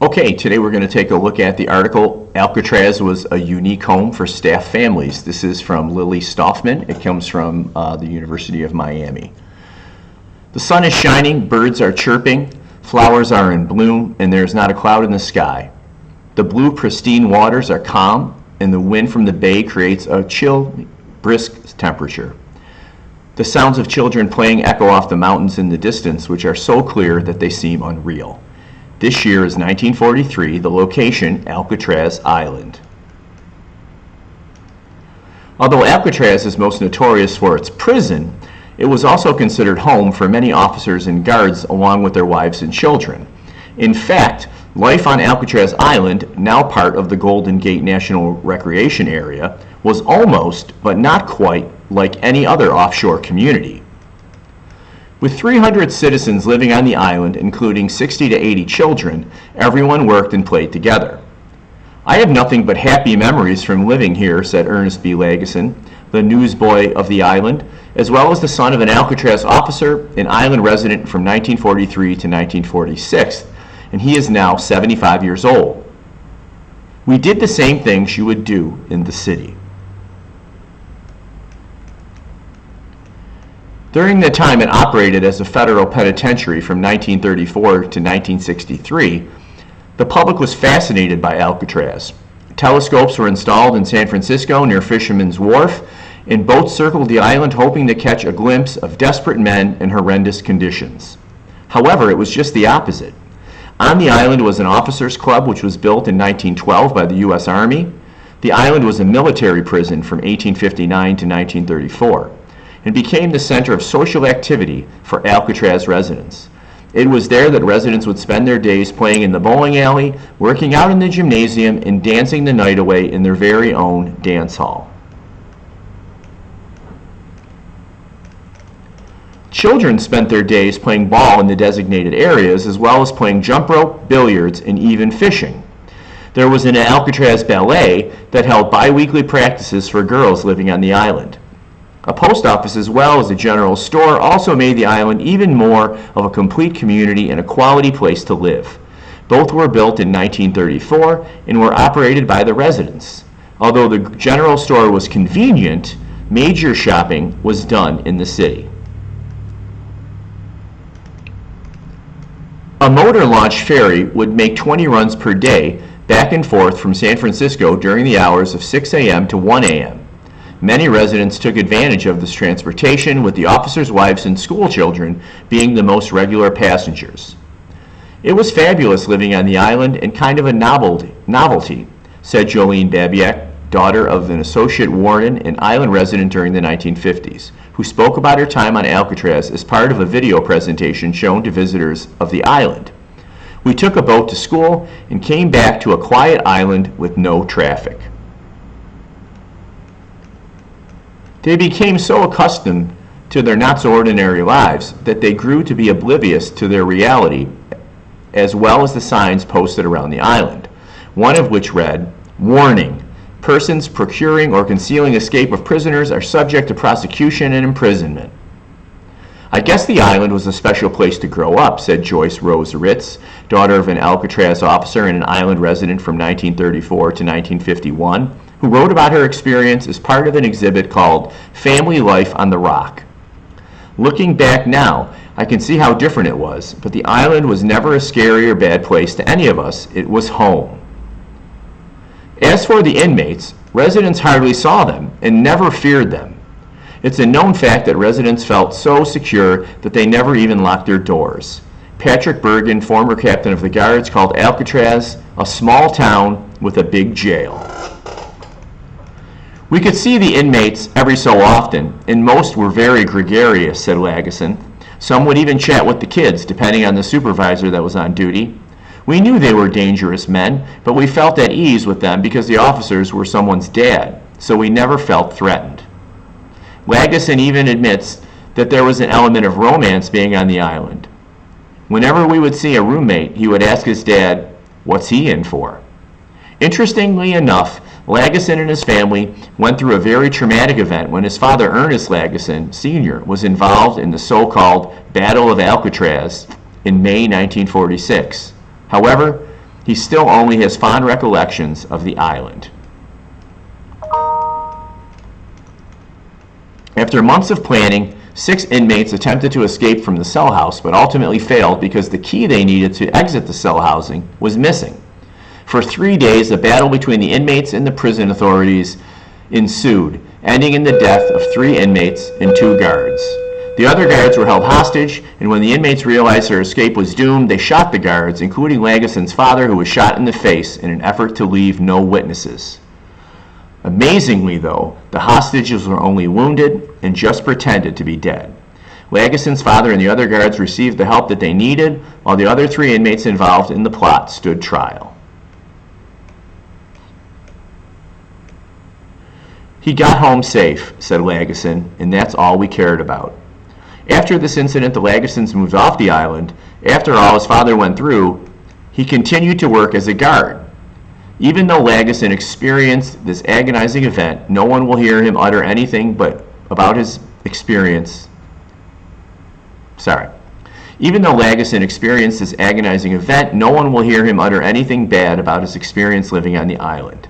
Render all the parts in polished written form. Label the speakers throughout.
Speaker 1: Okay, today we're going to take a look at the article, Alcatraz was a unique home for staff families. This is from Lily Stoffman. It comes from the University of Miami. The sun is shining, birds are chirping, flowers are in bloom, and there is not a cloud in the sky. The blue, pristine waters are calm, and the wind from the bay creates a chill, brisk temperature. The sounds of children playing echo off the mountains in the distance, which are so clear that they seem unreal. This year is 1943, the location, Alcatraz Island. Although Alcatraz is most notorious for its prison, it was also considered home for many officers and guards along with their wives and children. In fact, life on Alcatraz Island, now part of the Golden Gate National Recreation Area, was almost, but not quite, like any other offshore community. With 300 citizens living on the island, including 60 to 80 children, everyone worked and played together. I have nothing but happy memories from living here, said Ernest B Legison, the newsboy of the island, as well as the son of an Alcatraz officer, an island resident from 1943 to 1946, and he is now 75 years old. We did the same things you would do in the city. During the time it operated as a federal penitentiary from 1934 to 1963, the public was fascinated by Alcatraz. Telescopes were installed in San Francisco near Fisherman's Wharf, and boats circled the island hoping to catch a glimpse of desperate men in horrendous conditions. However, it was just the opposite. On the island was an officers' club which was built in 1912 by the U.S. Army. The island was a military prison from 1859 to 1934. And became the center of social activity for Alcatraz residents. It was there that residents would spend their days playing in the bowling alley, working out in the gymnasium, and dancing the night away in their very own dance hall. Children spent their days playing ball in the designated areas, as well as playing jump rope, billiards, and even fishing. There was an Alcatraz ballet that held bi-weekly practices for girls living on the island. A post office as well as a general store also made the island even more of a complete community and a quality place to live. Both were built in 1934 and were operated by the residents. Although the general store was convenient, major shopping was done in the city. A motor-launched ferry would make 20 runs per day back and forth from San Francisco during the hours of 6 a.m. to 1 a.m. Many residents took advantage of this transportation, with the officers' wives and school children being the most regular passengers. It was fabulous living on the island and kind of a novelty, said Jolene Babiak, daughter of an associate warden and island resident during the 1950s, who spoke about her time on Alcatraz as part of a video presentation shown to visitors of the island. We took a boat to school and came back to a quiet island with no traffic. They became so accustomed to their not-so-ordinary lives that they grew to be oblivious to their reality, as well as the signs posted around the island, one of which read, "Warning, persons procuring or concealing escape of prisoners are subject to prosecution and imprisonment." I guess the island was a special place to grow up, said Joyce Rose Ritz, daughter of an Alcatraz officer and an island resident from 1934 to 1951, who wrote about her experience as part of an exhibit called Family Life on the Rock. Looking back now, I can see how different it was, but the island was never a scary or bad place to any of us. It was home. As for the inmates, residents hardly saw them and never feared them. It's a known fact that residents felt so secure that they never even locked their doors. Patrick Bergen, former captain of the guards, called Alcatraz a small town with a big jail. We could see the inmates every so often, and most were very gregarious, said Legison. Some would even chat with the kids, depending on the supervisor that was on duty. We knew they were dangerous men, but we felt at ease with them because the officers were someone's dad, so we never felt threatened. Legison even admits that there was an element of romance being on the island. Whenever we would see a roommate, he would ask his dad, "What's he in for?" Interestingly enough, Legison and his family went through a very traumatic event when his father, Ernest Legison, Sr., was involved in the so-called Battle of Alcatraz in May 1946. However, He still only has fond recollections of the island. After months of planning, 6 inmates attempted to escape from the cell house, but ultimately failed because the key they needed to exit the cell housing was missing. For 3 days, a battle between the inmates and the prison authorities ensued, ending in the death of 3 inmates and 2 guards. The other guards were held hostage, and when the inmates realized their escape was doomed, they shot the guards, including Legison's father, who was shot in the face in an effort to leave no witnesses. Amazingly, though, the hostages were only wounded and just pretended to be dead. Legison's father and the other guards received the help that they needed, while the other 3 inmates involved in the plot stood trial. "He got home safe," said Legison, "and that's all we cared about." After this incident, the Legisons moved off the island. After all his father went through, he continued to work as a guard. Even though Legison experienced this agonizing event, no one will hear him utter anything but about his experience. Even though Legison experienced this agonizing event, no one will hear him utter anything bad about his experience living on the island.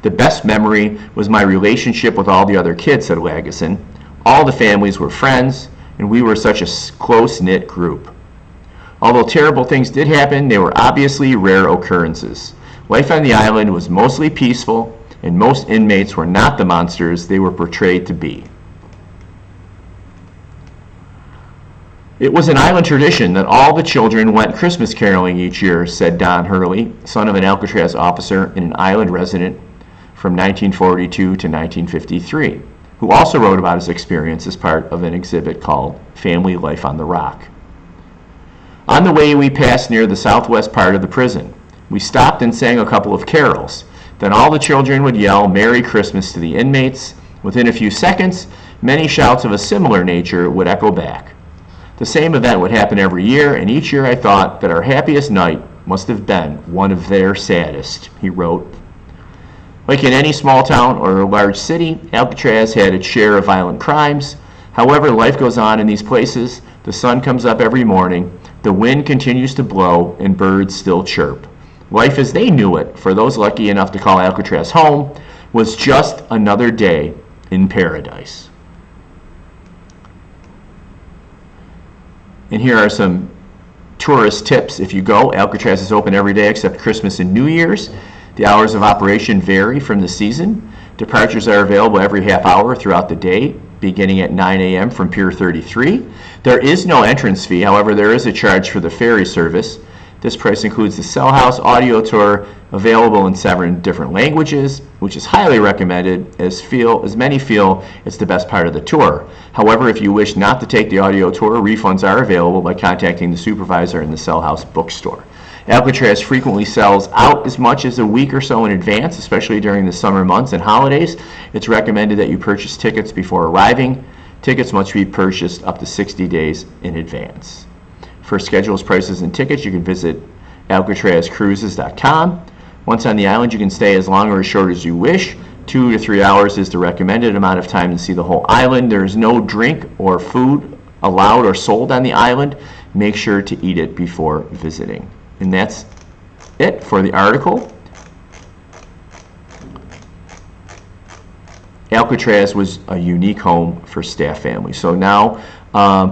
Speaker 1: "The best memory was my relationship with all the other kids," said Legison. "All the families were friends, and we were such a close-knit group. Although terrible things did happen, they were obviously rare occurrences. Life on the island was mostly peaceful, and most inmates were not the monsters they were portrayed to be." "It was an island tradition that all the children went Christmas caroling each year," said Don Hurley, son of an Alcatraz officer and an island resident from 1942 to 1953, who also wrote about his experience as part of an exhibit called Family Life on the Rock. "On the way, we passed near the southwest part of the prison. We stopped and sang a couple of carols. Then all the children would yell Merry Christmas to the inmates. Within a few seconds, many shouts of a similar nature would echo back. The same event would happen every year, and each year I thought that our happiest night must have been one of their saddest," he wrote. Like in any small town or large city, Alcatraz had its share of violent crimes. However, life goes on in these places. The sun comes up every morning, the wind continues to blow, and birds still chirp. Life as they knew it, for those lucky enough to call Alcatraz home, was just another day in paradise. And here are some tourist tips. If you go, Alcatraz is open every day except Christmas and New Year's. The hours of operation vary from the season. Departures are available every half hour throughout the day, beginning at 9 a.m. from Pier 33. There is no entrance fee, however, there is a charge for the ferry service. This price includes the cell house audio tour, available in 7 different languages, which is highly recommended as many feel it's the best part of the tour. However, if you wish not to take the audio tour, refunds are available by contacting the supervisor in the cell house bookstore. Alcatraz frequently sells out as much as a week or so in advance, especially during the summer months and holidays. It's recommended that you purchase tickets before arriving. Tickets must be purchased up to 60 days in advance. For schedules, prices, and tickets, you can visit alcatrazcruises.com. Once on the island, you can stay as long or as short as you wish. 2 to 3 hours is the recommended amount of time to see the whole island. There is no drink or food allowed or sold on the island. Make sure to eat it before visiting. And that's it for the article. Alcatraz was a unique home for staff families. So now,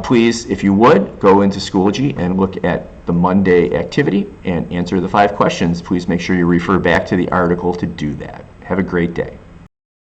Speaker 1: please, if you would, go into Schoology and look at the Monday activity and answer the 5 questions. Please make sure you refer back to the article to do that. Have a great day.